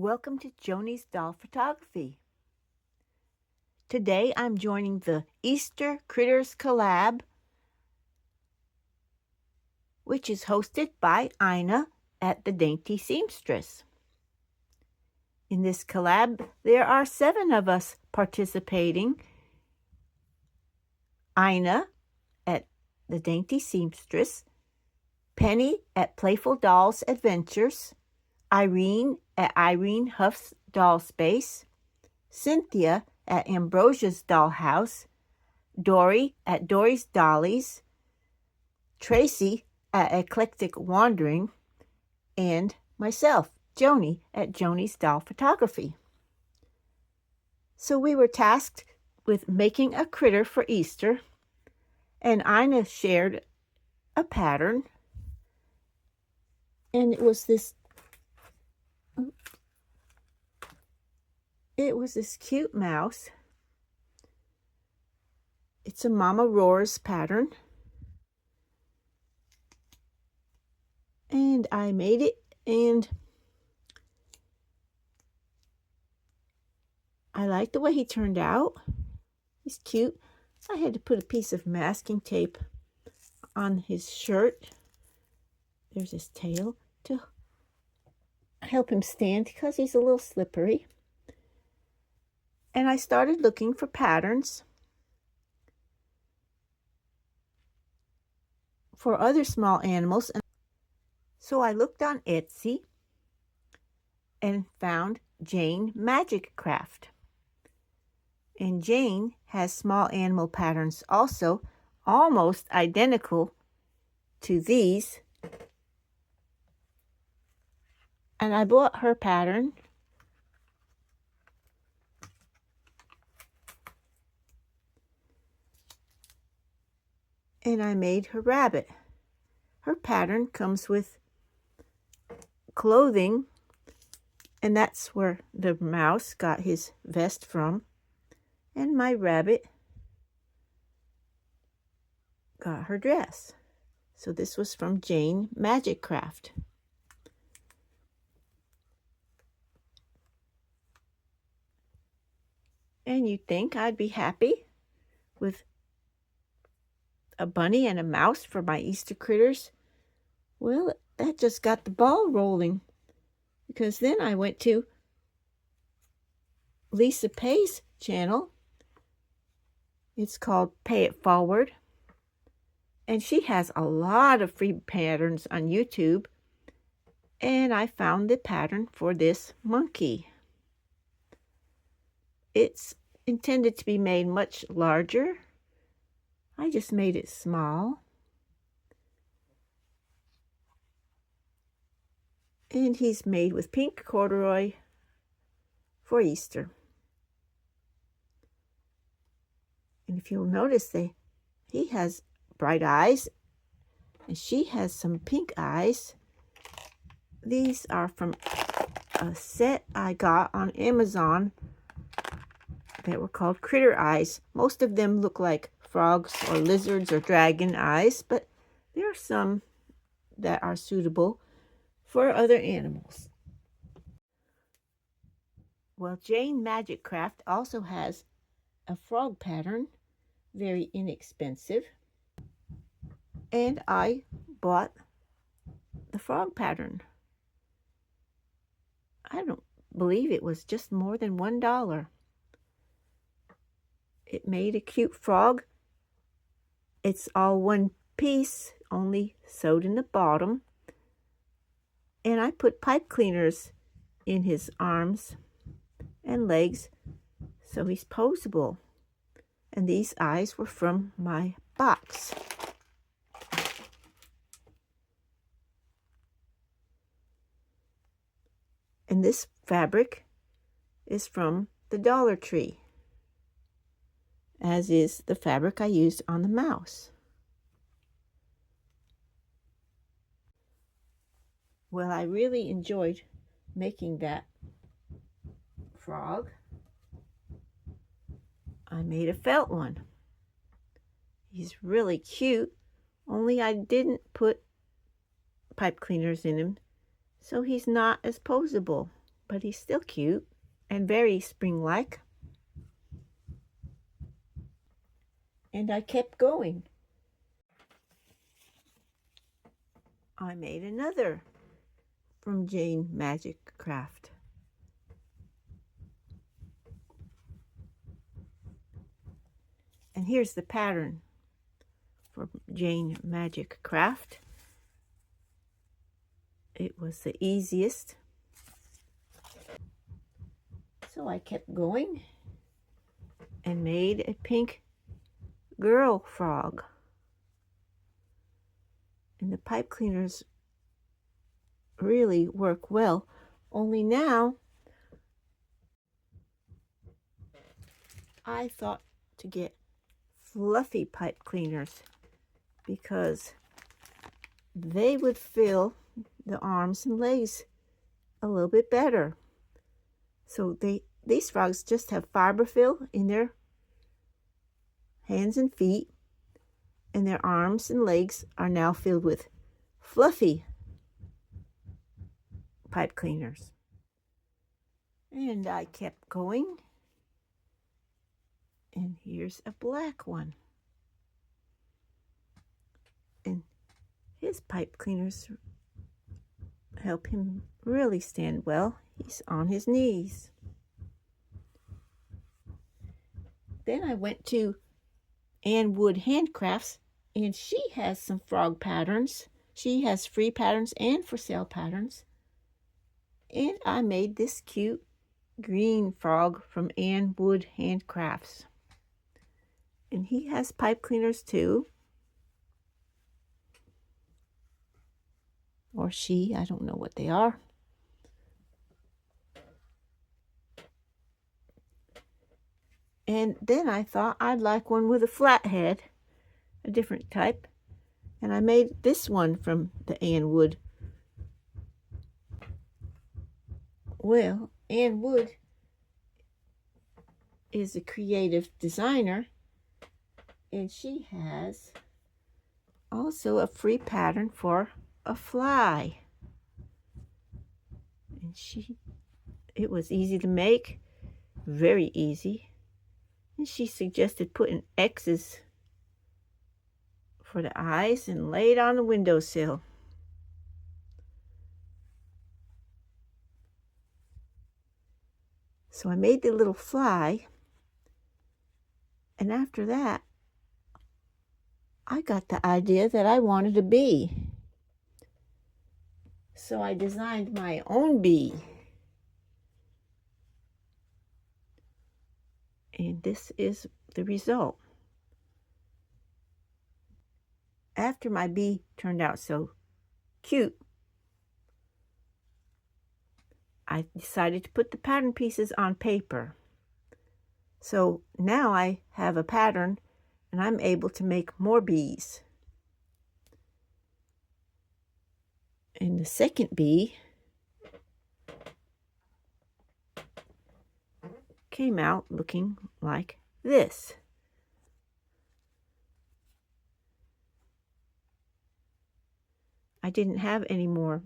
Welcome to Joanie's Doll Photography. Today I'm joining the Easter Critters Collab, which is hosted by Ina at the Dainty Seamstress. In this collab, there are 7 of us participating. Ina at the Dainty Seamstress, Penny at Playful Dolls Adventures, Irene at Irene Huff's Doll Space, Cynthia at Ambrosia's Dollhouse, Dorie at Dorie's Dollies, Tracy at Eclectic Wandering, and myself, Joanie, at Joanie's Doll Photography. So we were tasked with making a critter for Easter, and Ina shared a pattern, and it was this cute mouse. It's a Mama Roars pattern. And I made it, and I like the way he turned out. He's cute. I had to put a piece of masking tape on his shirt. There's his tail to help him stand because he's a little slippery. And I started looking for patterns for other small animals. So I looked on Etsy and found Jane Magic Craft. And Jane has small animal patterns also, almost identical to these. And I bought her pattern. And I made her rabbit. Her pattern comes with clothing, and that's where the mouse got his vest from. And my rabbit got her dress. So this was from Jane Magic Craft. And you'd think I'd be happy with a bunny and a mouse for my Easter critters. Well, that just got the ball rolling, because then I went to Lisa Pay's channel. It's called Pay It Forward, and she has a lot of free patterns on YouTube, and I found the pattern for this monkey. It's intended to be made much larger. I just made it small. And he's made with pink corduroy for Easter. And if you'll notice, he has bright eyes, and she has some pink eyes. These are from a set I got on Amazon that were called Critter Eyes. Most of them look like frogs or lizards or dragon eyes, but there are some that are suitable for other animals. Well, Jane Magic Craft also has a frog pattern, very inexpensive, and I bought the frog pattern. I don't believe it was just more than $1. It made a cute frog. It's all one piece, only sewed in the bottom. And I put pipe cleaners in his arms and legs so he's posable. And these eyes were from my box. And this fabric is from the Dollar Tree, as is the fabric I used on the mouse. Well, I really enjoyed making that frog. I made a felt one. He's really cute, only I didn't put pipe cleaners in him, so he's not as posable. but he's still cute and very spring-like. And I kept going. I made another from Jane Magic Craft. And here's the pattern for Jane Magic Craft. It was the easiest. So I kept going and made a pink girl frog. And the pipe cleaners really work well. Only now I thought to get fluffy pipe cleaners because they would fill the arms and legs a little bit better. So these frogs just have fiber fill in their hands and feet, and their arms and legs are now filled with fluffy pipe cleaners. And I kept going, and here's a black one. And his pipe cleaners help him really stand well. He's on his knees. Then I went to Ann Wood Handcrafts, and she has some frog patterns. She has free patterns and for sale patterns. And I made this cute green frog from Ann Wood Handcrafts. And he has pipe cleaners too. Or she, I don't know what they are. And then I thought I'd like one with a flat head, a different type. And I made this one from the Ann Wood. Well, Ann Wood is a creative designer, and she has also a free pattern for a fly. And it was easy to make, very easy. And she suggested putting X's for the eyes and lay it on the windowsill. So I made the little fly, and after that, I got the idea that I wanted a bee. So I designed my own bee. And this is the result. After my bee turned out so cute, I decided to put the pattern pieces on paper. So now I have a pattern and I'm able to make more bees. And the second bee came out looking like this. I didn't have any more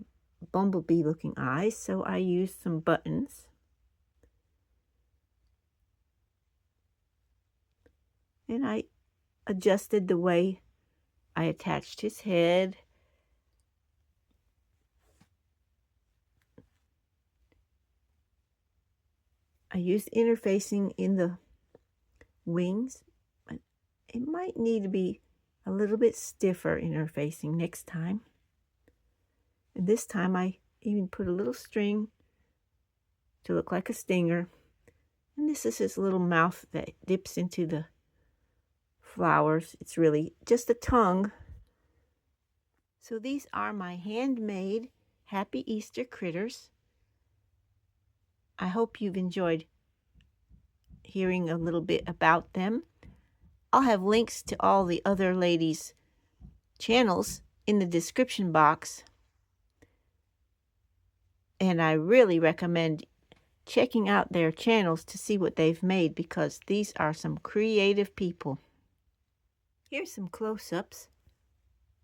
bumblebee looking eyes, so I used some buttons. And I adjusted the way I attached his head. I used interfacing in the wings, but it might need to be a little bit stiffer interfacing next time. And this time I even put a little string to look like a stinger. And this is his little mouth that dips into the flowers. It's really just a tongue. So these are my handmade Happy Easter Critters. I hope you've enjoyed hearing a little bit about them. I'll have links to all the other ladies' channels in the description box. And I really recommend checking out their channels to see what they've made, because these are some creative people. Here's some close-ups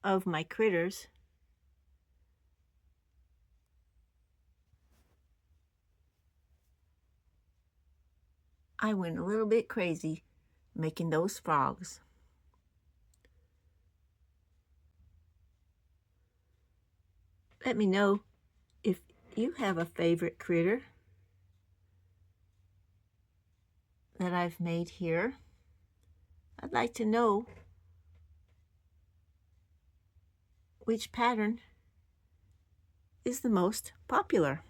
of my critters. I went a little bit crazy making those frogs. Let me know if you have a favorite critter that I've made here. I'd like to know which pattern is the most popular.